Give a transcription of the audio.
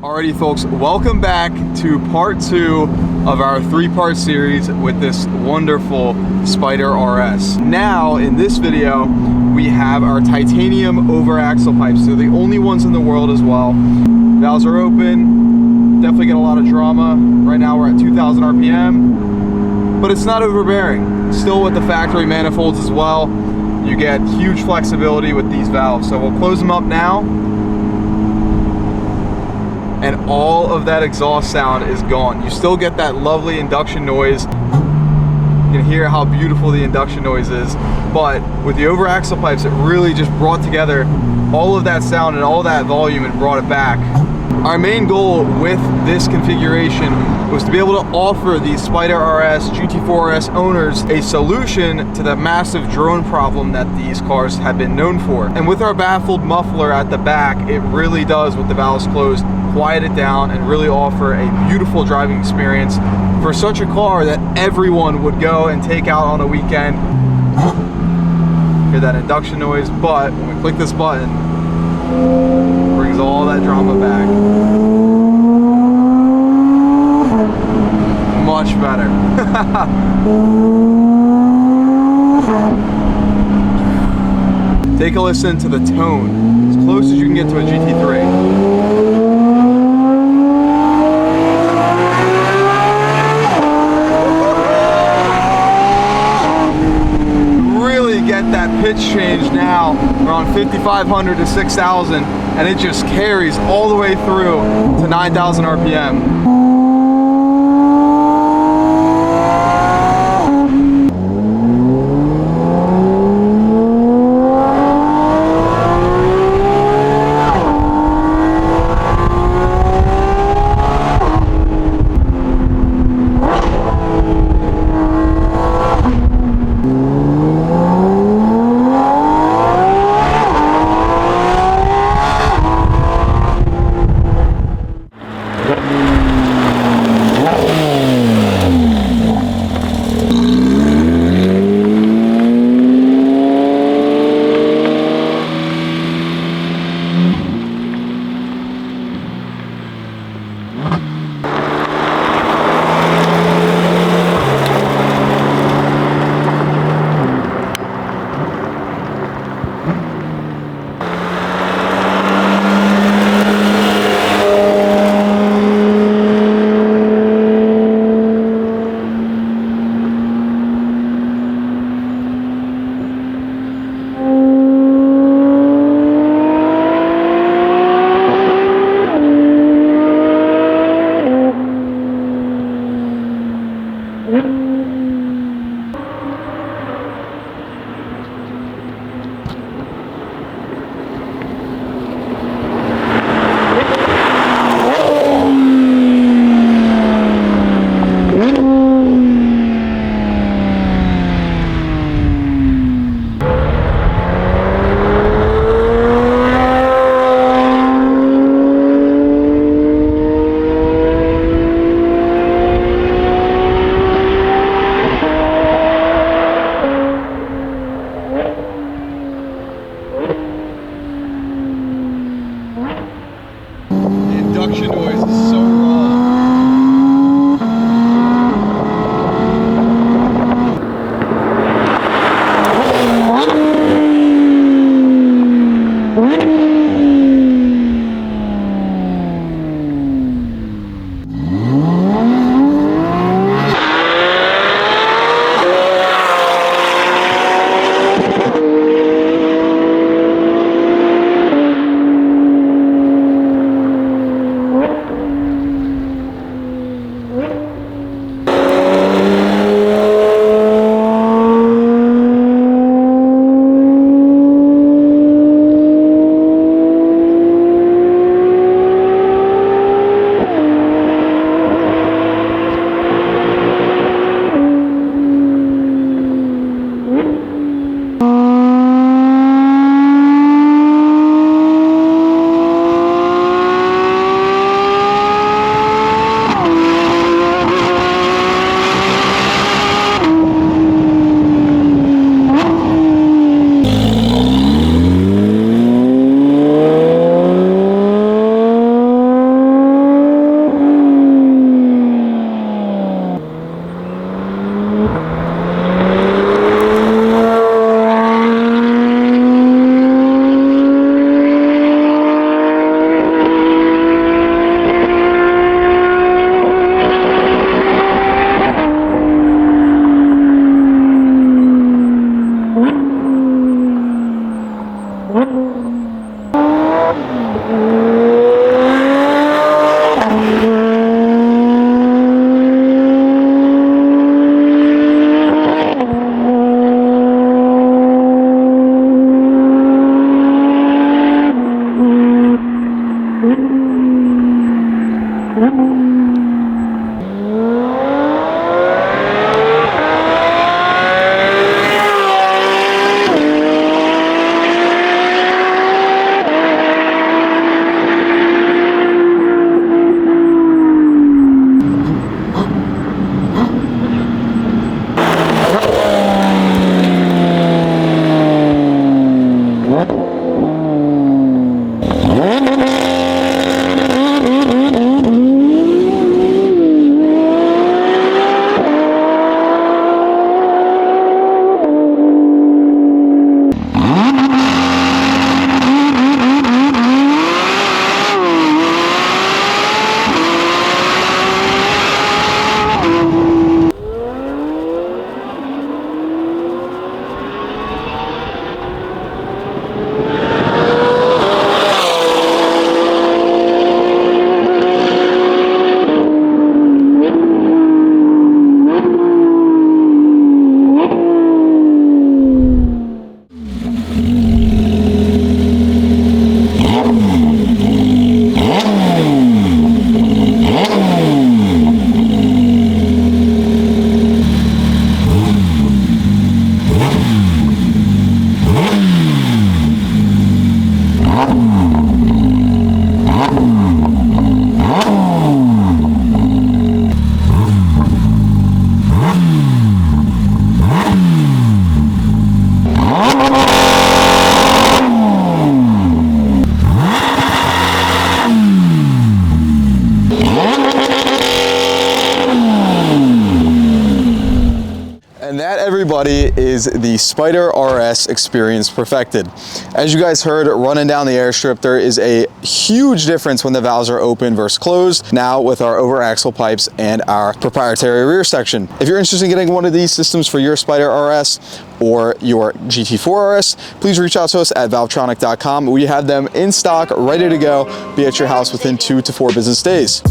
Alrighty folks, welcome back to part 2 of our 3-part series with this wonderful Spyder RS. Now in this video we have our titanium over axle pipes. They're the only ones in the world as well. Valves are open, definitely get a lot of drama. Right now we're at 2,000 RPM, but it's not overbearing. Still with the factory manifolds as well. You get huge flexibility with these valves. So we'll close them up now. And all of that exhaust sound is gone. You still get that lovely induction noise. You can hear how beautiful the induction noise is. But with the over axle pipes, it really just brought together all of that sound and all that volume and brought it back. Our main goal with this configuration was to be able to offer these Spyder RS, GT4 RS owners a solution to the massive drone problem that these cars have been known for. And with our baffled muffler at the back, it really does, with the valves closed, quiet it down and really offer a beautiful driving experience for such a car that everyone would go and take out on a weekend. Hear that induction noise, but when we click this button, it brings all that drama back. Much better. Take a listen to the tone, as close as you can get to a GT3. Get that pitch change now. We're on 5,500 to 6,000 and it just carries all the way through to 9,000 RPM. And that, everybody, is the Spyder RS experience perfected. As you guys heard running down the airstrip, there is a huge difference when the valves are open versus closed, now with our over axle pipes and our proprietary rear section. If you're interested in getting one of these systems for your Spyder RS or your GT4 RS, please reach out to us at valvetronic.com. We have them in stock, ready to go, be at your house within 2 to 4 business days.